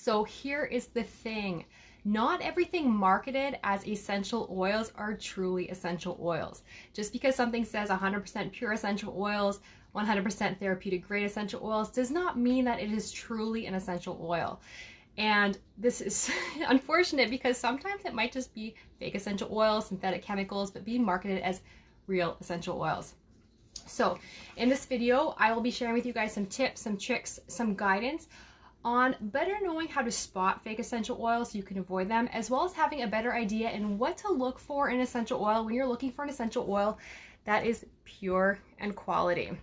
So here is the thing. Not everything marketed as essential oils are truly essential oils. Just because something says 100% pure essential oils, 100% therapeutic grade essential oils does not mean that it is truly an essential oil. And this is unfortunate because sometimes it might just be fake essential oils, synthetic chemicals, but being marketed as real essential oils. So in this video, I will be sharing with you guys some tips, some tricks, some guidance on better knowing how to spot fake essential oils so you can avoid them, as well as having a better idea in what to look for in essential oil when you're looking for an essential oil that is pure and quality.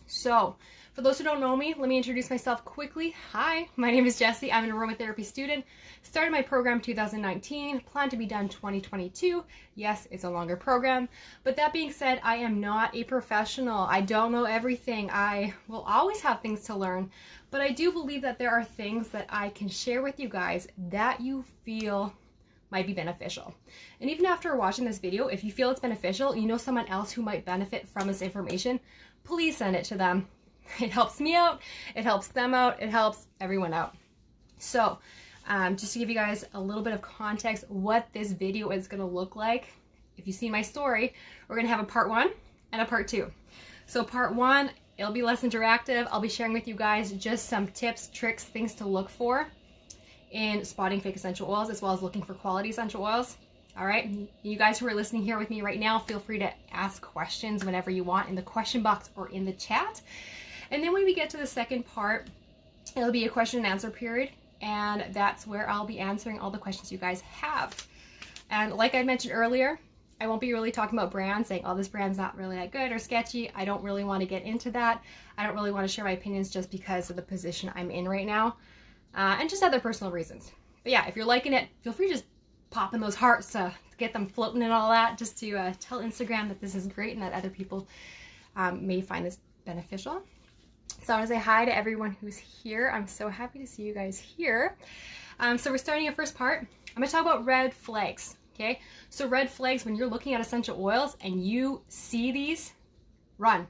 So for those who don't know me, let me introduce myself quickly. Hi, my name is Jessie. I'm an aromatherapy student. Started my program 2019, plan to be done 2022. Yes, it's a longer program. But that being said, I am not a professional. I don't know everything. I will always have things to learn. But I do believe that there are things that I can share with you guys that you feel might be beneficial. And even after watching this video, if you feel it's beneficial, you know someone else who might benefit from this information, please send it to them. It helps me out, it helps them out, it helps everyone out. So just to give you guys a little bit of context what this video is going to look like, if you see my story, we're going to have a part 1 and a part 2. So part 1, it'll be less interactive. I'll be sharing with you guys just some tips, tricks, things to look for in spotting fake essential oils, as well as looking for quality essential oils. All right, you guys who are listening here with me right now, feel free to ask questions whenever you want in the question box or in the chat. And then when we get to the second part, it'll be a question and answer period, and that's where I'll be answering all the questions you guys have. And like I mentioned earlier, I won't be really talking about brands, saying, oh, this brand's not really that good or sketchy. I don't really want to get into that. I don't really want to share my opinions just because of the position I'm in right now, and just other personal reasons. But yeah, if you're liking it, feel free to just pop in those hearts to get them floating and all that, just to tell Instagram that this is great and that other people may find this beneficial. So I want to say hi to everyone who's here. I'm so happy to see you guys here. So we're starting our first part. I'm going to talk about red flags. Okay, so red flags, when you're looking at essential oils and you see these, run.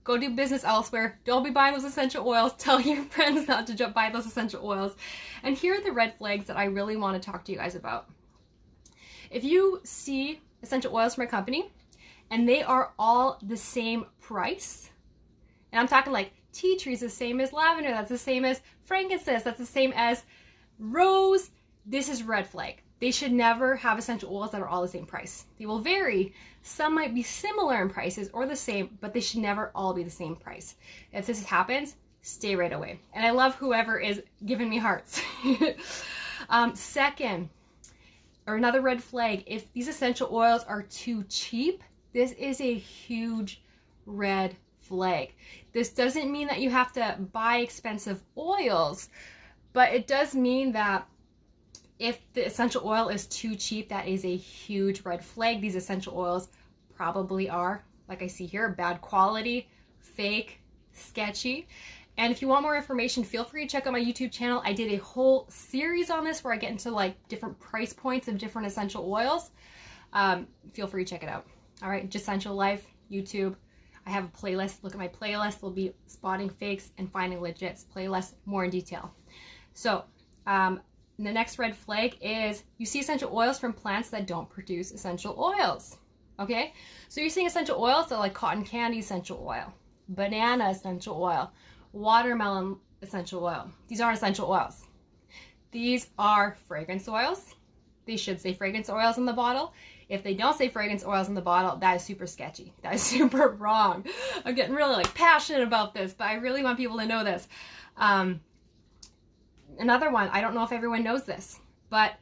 Go do business elsewhere. Don't be buying those essential oils. Tell your friends not to buy those essential oils. And here are the red flags that I really want to talk to you guys about. If you see essential oils from a company and they are all the same price, and I'm talking like tea tree is the same as lavender, that's the same as frankincense, that's the same as rose, this is red flag. They should never have essential oils that are all the same price. They will vary. Some might be similar in prices or the same, but they should never all be the same price. If this happens, stay right away. And I love whoever is giving me hearts. Second, or another red flag, if these essential oils are too cheap, this is a huge red flag. This doesn't mean that you have to buy expensive oils, but it does mean that if the essential oil is too cheap, that is a huge red flag. These essential oils probably are, like I see here, bad quality, fake, sketchy. And if you want more information, feel free to check out my YouTube channel. I did a whole series on this where I get into like different price points of different essential oils. Feel free to check it out. All right, Essential Life, YouTube. I have a playlist. Look at my playlist. There'll be spotting fakes and finding legits playlist more in detail. So the next red flag is you see essential oils from plants that don't produce essential oils. Okay, so you're seeing essential oils, so like cotton candy essential oil, banana essential oil, watermelon essential oil. These aren't essential oils. These are fragrance oils. They should say fragrance oils in the bottle. If they don't say fragrance oils in the bottle, that is super sketchy. That is super wrong. I'm getting really like passionate about this, but I really want people to know this. Another one, I don't know if everyone knows this, but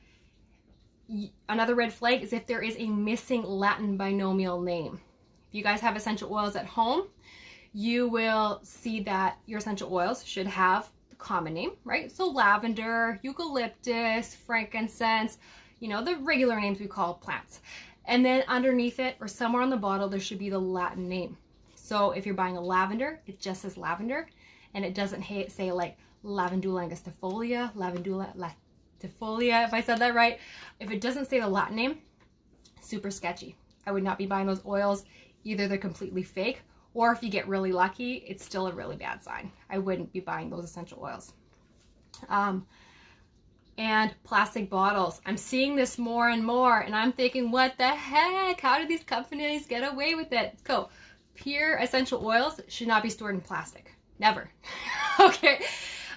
another red flag is if there is a missing Latin binomial name. If you guys have essential oils at home, you will see that your essential oils should have the common name, right? So lavender, eucalyptus, frankincense, you know, the regular names we call plants. And then underneath it or somewhere on the bottle, there should be the Latin name. So if you're buying a lavender, it just says lavender and it doesn't say like Lavandula angustifolia, Lavandula latifolia, if I said that right. If it doesn't say the Latin name, super sketchy. I would not be buying those oils. Either they're completely fake, or if you get really lucky, it's still a really bad sign. I wouldn't be buying those essential oils. And plastic bottles. I'm seeing this more and more, and I'm thinking, what the heck? How do these companies get away with it? So, pure essential oils should not be stored in plastic. Never. Okay.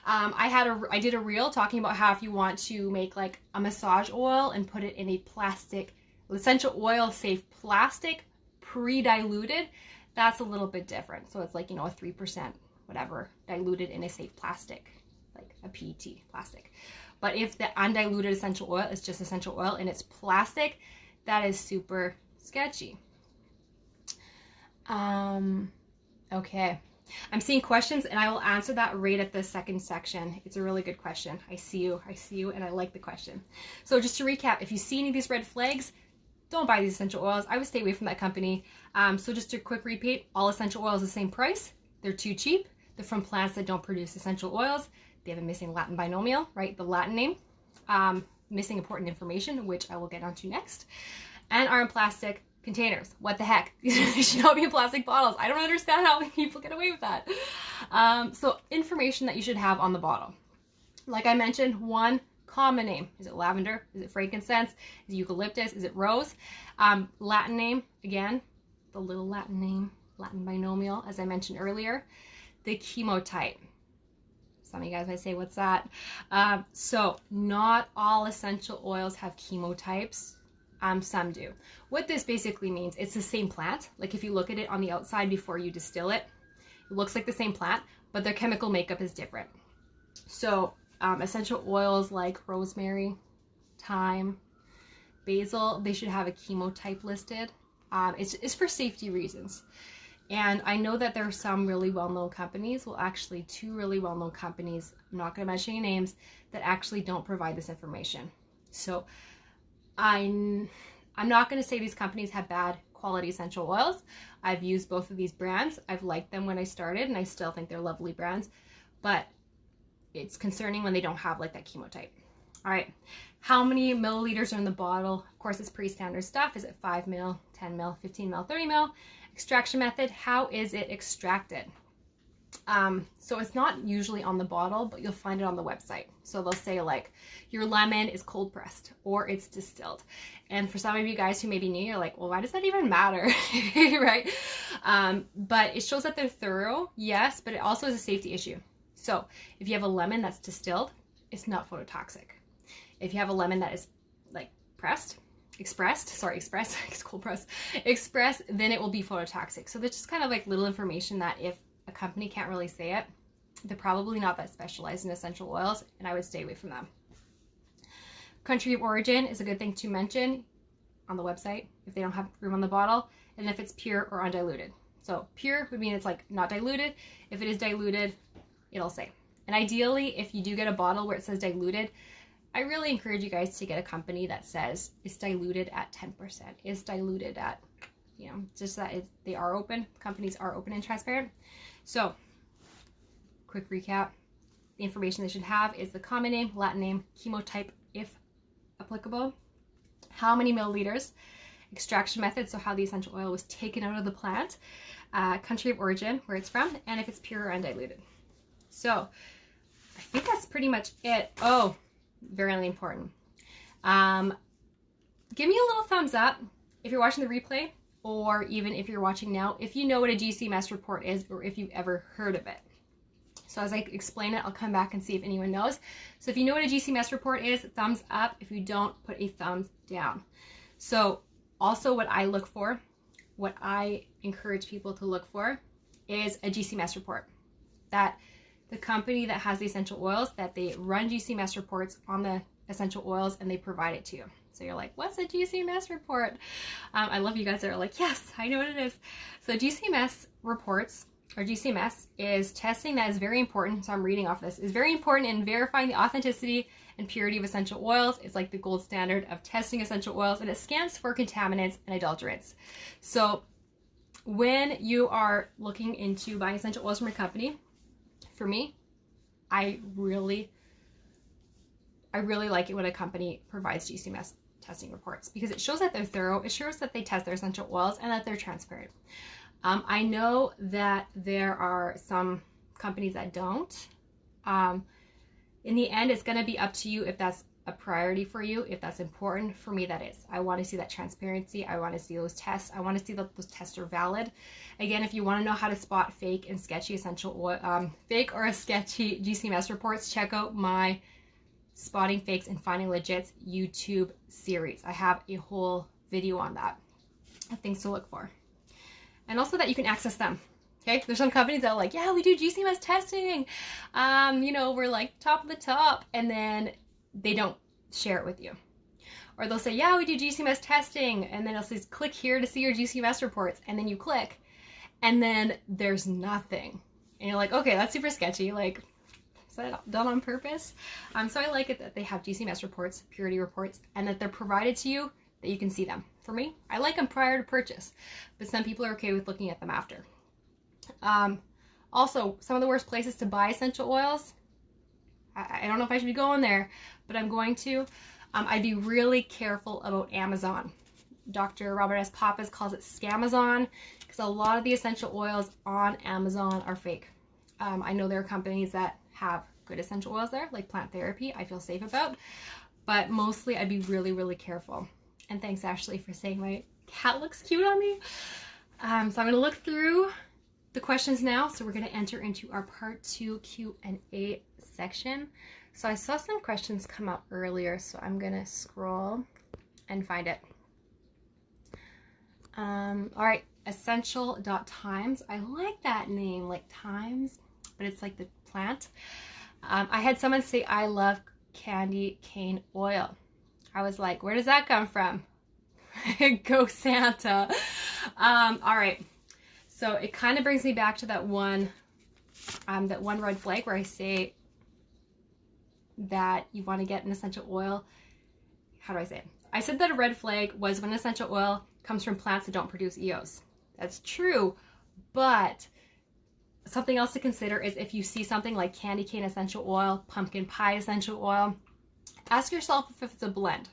I did a reel talking about how if you want to make like a massage oil and put it in a plastic, essential oil safe plastic, pre-diluted, that's a little bit different. So it's like, you know, a 3% whatever diluted in a safe plastic, like a PET plastic. But if the undiluted essential oil is just essential oil and it's plastic, that is super sketchy. Okay. I'm seeing questions and I will answer that right at the second section. It's a really good question. I see you, and I like the question. So just to recap, if you see any of these red flags, don't buy these essential oils. I would stay away from that company. So just a quick repeat, all essential oils the same price. They're too cheap. They're from plants that don't produce essential oils. They have a missing Latin binomial, right? The Latin name. Missing important information, which I will get onto next. And are in plastic containers. What the heck? They should not be in plastic bottles. I don't understand how people get away with that. So information that you should have on the bottle. Like I mentioned, one, common name. Is it lavender? Is it frankincense? Is it eucalyptus? Is it rose? Latin name, again, the little Latin name, Latin binomial, as I mentioned earlier. The chemotype. Some of you guys might say, what's that? So not all essential oils have chemotypes. Some do. What this basically means, it's the same plant. Like if you look at it on the outside before you distill it, it looks like the same plant, but their chemical makeup is different. So essential oils like rosemary, thyme, basil, they should have a chemotype listed. It's for safety reasons. And I know that there are some really well-known companies, well actually two really well-known companies, I'm not going to mention any names, that actually don't provide this information. So I'm not going to say these companies have bad quality essential oils. I've used both of these brands. I've liked them when I started and I still think they're lovely brands, but it's concerning when they don't have like that chemotype. All right, how many milliliters are in the bottle? Of course, it's pretty standard stuff. Is it 5 ml, 10 ml, 15 ml, 30 ml? Extraction method, how is it extracted? So it's not usually on the bottle, but you'll find it on the website. So they'll say like your lemon is cold pressed or it's distilled. And for some of you guys who may be new, you're like, well, why does that even matter? Right? But it shows that they're thorough, yes, but it also is a safety issue. So if you have a lemon that's distilled, it's not phototoxic. If you have a lemon that is like expressed, it's cold pressed, expressed, then it will be phototoxic. So that's just kind of like little information that if a company can't really say it, they're probably not that specialized in essential oils, and I would stay away from them. Country of origin is a good thing to mention on the website if they don't have room on the bottle, and if it's pure or undiluted. So pure would mean it's like not diluted. If it is diluted, it'll say. And ideally, if you do get a bottle where it says diluted, I really encourage you guys to get a company that says it's diluted at 10%, it's diluted at, you know, just that they are open, companies are open and transparent. So, quick recap, the information they should have is the common name, Latin name, chemotype if applicable, how many milliliters, extraction method, so how the essential oil was taken out of the plant, country of origin, where it's from, and if it's pure or undiluted. So, I think that's pretty much it. Oh, very important. Give me a little thumbs up if you're watching the replay, or even if you're watching now, if you know what a GCMS report is, or if you've ever heard of it. So as I explain it, I'll come back and see if anyone knows. So if you know what a GCMS report is, thumbs up. If you don't, put a thumbs down. So also what I look for, what I encourage people to look for is a GCMS report. That the company that has the essential oils, that they run GCMS reports on the essential oils and they provide it to you. So you're like, what's a GCMS report? I love you guys that are like, yes, I know what it is. So GCMS reports, or GCMS, is testing that is very important. So I'm reading off this. Is very important in verifying the authenticity and purity of essential oils. It's like the gold standard of testing essential oils, and it scans for contaminants and adulterants. So when you are looking into buying essential oils from a company, for me, I really like it when a company provides GCMS testing reports, because it shows that they're thorough, it shows that they test their essential oils, and that they're transparent. I know that there are some companies that don't, In the end, it's going to be up to you if that's a priority for you, if that's important. For me, that is. I want to see that transparency. I want to see those tests. I want to see that those tests are valid. Again, if you want to know how to spot fake and sketchy essential oil, fake or sketchy GCMS reports, check out my Spotting Fakes and Finding Legits YouTube series. I have a whole video on that, things to look for. And also that you can access them. Okay, there's some companies that are like, yeah, we do GCMS testing. You know, we're like top of the top, and then they don't share it with you. Or they'll say, yeah, we do GCMS testing, and then it'll say, click here to see your GCMS reports, and then you click, and then there's nothing. And you're like, okay, that's super sketchy. Like, is that done on purpose? So I like it that they have GCMS reports, purity reports, and that they're provided to you, that you can see them. For me, I like them prior to purchase, but some people are okay with looking at them after. Also, some of the worst places to buy essential oils, I don't know if I should be going there, but I'm going to. I'd be really careful about Amazon. Dr. Robert S. Pappas calls it Scamazon, because a lot of the essential oils on Amazon are fake. I know there are companies that have good essential oils there, like Plant Therapy, I feel safe about, but mostly I'd be really, really careful. And thanks, Ashley, for saying my cat looks cute on me. So I'm going to look through the questions now. So we're going to enter into our part 2 Q&A section. So I saw some questions come up earlier, so I'm going to scroll and find it. All right, essential.times. I like that name, like times, but it's like the plant. I had someone say, I love candy cane oil. I was like, where does that come from? Go Santa. All right. So it kind of brings me back to that one red flag where I say that you want to get an essential oil. How do I say it? I said that a red flag was when essential oil comes from plants that don't produce EOs. That's true, but something else to consider is if you see something like candy cane essential oil, pumpkin pie essential oil, ask yourself if it's a blend.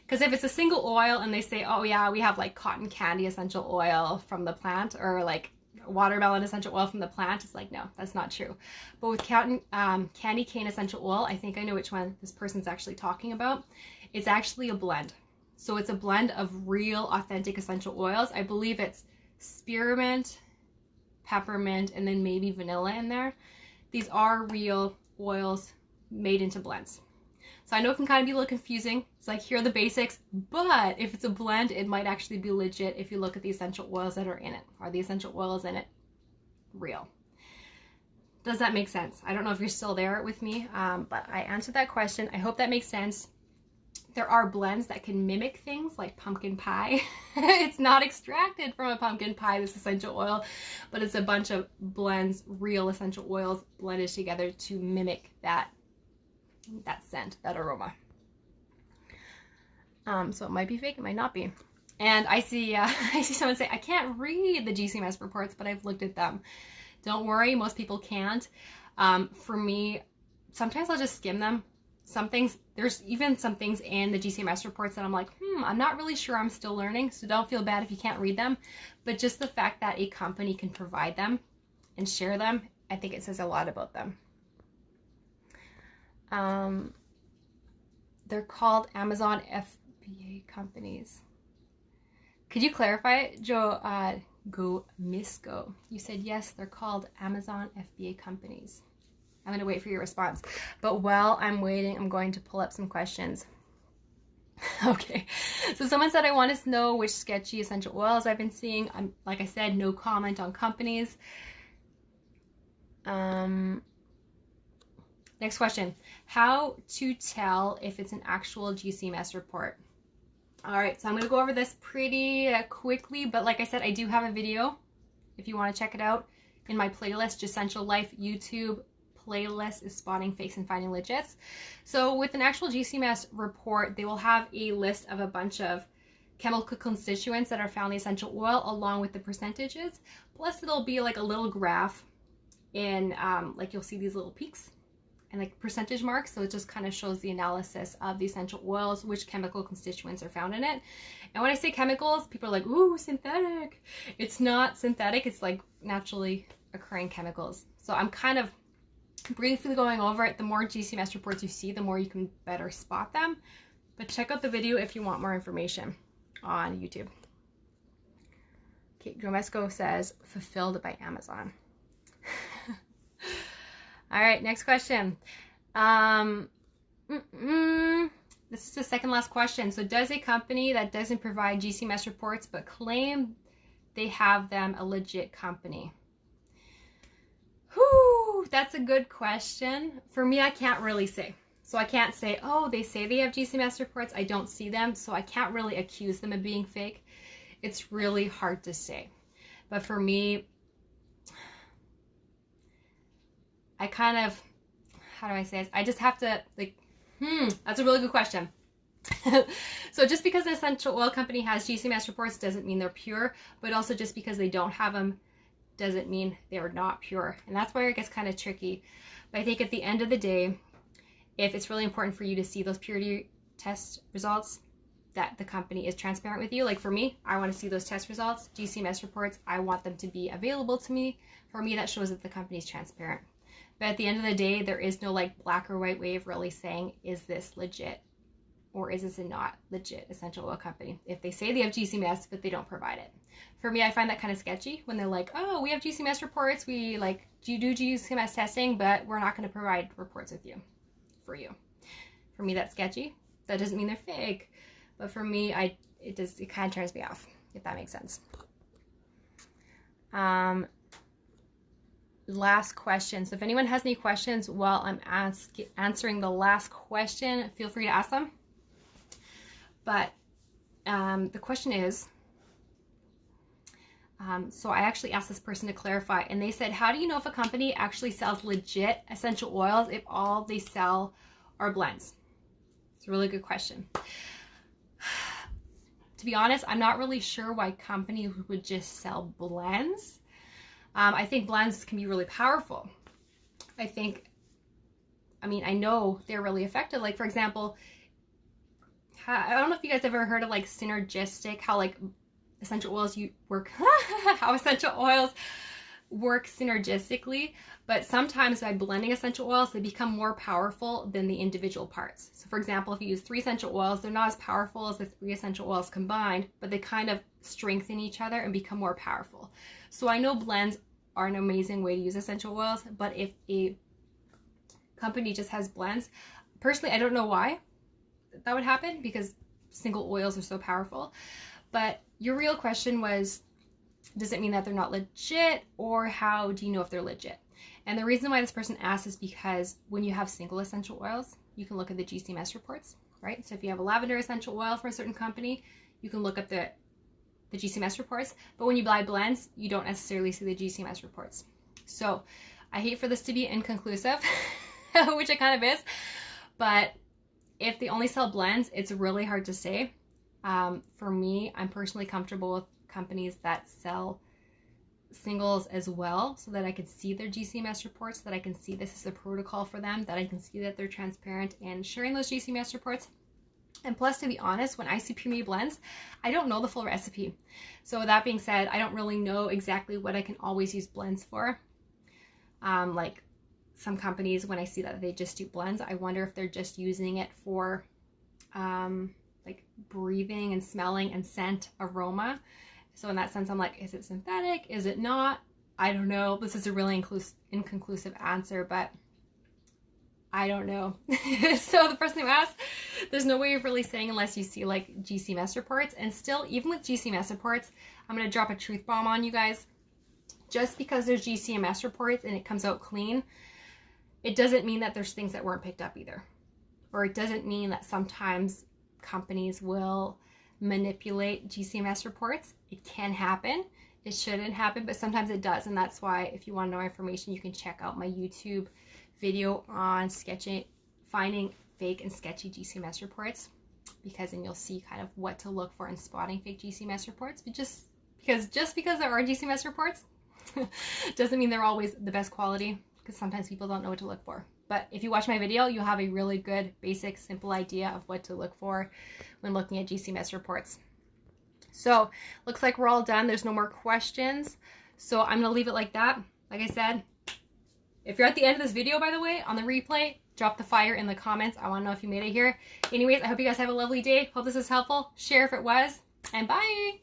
Because if it's a single oil and they say, oh yeah, we have like cotton candy essential oil from the plant, or like watermelon essential oil from the plant, it's like, no, that's not true. But with candy cane essential oil, I think I know which one this person's actually talking about. It's actually a blend. So it's a blend of real authentic essential oils. I believe it's spearmint, peppermint, and then maybe vanilla in there. These are real oils made into blends. So I know it can kind of be a little confusing. It's like, here are the basics, but if it's a blend, it might actually be legit if you look at the essential oils that are in it. Are the essential oils in it real? Does that make sense? I don't know if you're still there with me, but I answered that question. I hope that makes sense. There are blends that can mimic things like pumpkin pie. It's not extracted from a pumpkin pie, this essential oil, but it's a bunch of blends, real essential oils blended together to mimic that scent, that aroma. So it might be fake, it might not be. And I see someone say, I can't read the GCMS reports, but I've looked at them. Don't worry, most people can't. For me, sometimes I'll just skim them. There's even some things in the GCMS reports that I'm like, I'm not really sure, I'm still learning, so don't feel bad if you can't read them. But just the fact that a company can provide them and share them, I think it says a lot about them. They're called Amazon FBA companies. Could you clarify it, Joe? Go Misco. You said yes, they're called Amazon FBA companies. I'm going to wait for your response. But while I'm waiting, I'm going to pull up some questions. Okay, so someone said, I want to know which sketchy essential oils I've been seeing. Like I said, no comment on companies. Next question. How to tell if it's an actual GCMS report? All right, so I'm going to go over this pretty quickly, but like I said, I do have a video if you want to check it out in my playlist, Essential Life YouTube playlist is Spotting Fakes and Finding Legits. So with an actual GCMS report, they will have a list of a bunch of chemical constituents that are found in the essential oil along with the percentages. Plus it'll be like a little graph in, like you'll see these little peaks and like percentage marks. So it just kind of shows the analysis of the essential oils, which chemical constituents are found in it. And when I say chemicals, people are like, ooh, synthetic. It's not synthetic. It's like naturally occurring chemicals. So I'm kind of briefly going over it, the more GCMS reports you see, the more you can better spot them. But check out the video if you want more information on YouTube. Okay, Gromesco says, fulfilled by Amazon. All right, next question. This is the second last question. So does a company that doesn't provide GCMS reports but claim they have them a legit company? Whew, that's a good question. For me, I can't really say. So I can't say, oh, they say they have GCMS reports. I don't see them, so I can't really accuse them of being fake. It's really hard to say. But for me, I kind of, how do I say this? I just have to, like, that's a really good question. So just because an essential oil company has GCMS reports doesn't mean they're pure, but also just because they don't have them doesn't mean they're not pure. And that's where it gets kind of tricky. But I think at the end of the day, if it's really important for you to see those purity test results, that the company is transparent with you. Like for me, I want to see those test results, GCMS reports. I want them to be available to me. For me, that shows that the company is transparent. But at the end of the day, there is no like black or white way of really saying, is this legit or is this a not legit essential oil company? If they say they have GCMS, but they don't provide it. For me, I find that kind of sketchy when they're like, oh, we have GCMS reports. We like do GCMS testing, but we're not going to provide reports with you. For you. For me, that's sketchy. That doesn't mean they're fake, but for me, it kind of turns me off, if that makes sense. Last question. So if anyone has any questions while I'm answering the last question, feel free to ask them. But the question is, so I actually asked this person to clarify, and they said, how do you know if a company actually sells legit essential oils if all they sell are blends? It's a really good question. To be honest, I'm not really sure why companies would just sell blends. I think blends can be really powerful. I know they're really effective. Like, for example, I don't know if you guys ever heard of like synergistic, how like essential oils how essential oils work synergistically, but sometimes by blending essential oils, they become more powerful than the individual parts. So for example, if you use 3 essential oils, they're not as powerful as the 3 essential oils combined, but they kind of strengthen each other and become more powerful. So I know blends are an amazing way to use essential oils, but if a company just has blends, personally, I don't know why that would happen because single oils are so powerful. But your real question was, does it mean that they're not legit, or how do you know if they're legit? And the reason why this person asked is because when you have single essential oils, you can look at the GCMS reports, right? So if you have a lavender essential oil for a certain company, you can look up the GCMS reports. But when you buy blends, you don't necessarily see the GCMS reports. So I hate for this to be inconclusive, which it kind of is. But if they only sell blends, it's really hard to say. For me, I'm personally comfortable with companies that sell singles as well, so that I can see their GCMS reports, that I can see this is a protocol for them, that I can see that they're transparent and sharing those GCMS reports. And plus, to be honest, when I see Pure blends, I don't know the full recipe. So with that being said, I don't really know exactly what I can always use blends for. Like some companies, when I see that they just do blends, I wonder if they're just using it for like breathing and smelling and scent aroma. So in that sense, I'm like, is it synthetic? Is it not? I don't know. This is a really inconclusive answer, but I don't know. So the person who asked, there's no way of really saying unless you see like GCMS reports. And still, even with GCMS reports, I'm going to drop a truth bomb on you guys. Just because there's GCMS reports and it comes out clean, it doesn't mean that there's things that weren't picked up either. Or it doesn't mean that sometimes companies will manipulate GCMS reports. It can happen. It shouldn't happen, but sometimes it does. And that's why if you want to know information, you can check out my YouTube video on finding fake and sketchy GCMS reports, because then you'll see kind of what to look for in spotting fake GCMS reports. But just because there are GCMS reports doesn't mean they're always the best quality, because sometimes people don't know what to look for. But if you watch my video, you'll have a really good, basic, simple idea of what to look for when looking at GCMS reports. So, looks like we're all done. There's no more questions. So, I'm going to leave it like that. Like I said, If you're at the end of this video, by the way, on the replay, drop the fire in the comments. I want to know if you made it here. Anyways, I hope you guys have a lovely day. Hope this was helpful. Share if it was, and bye.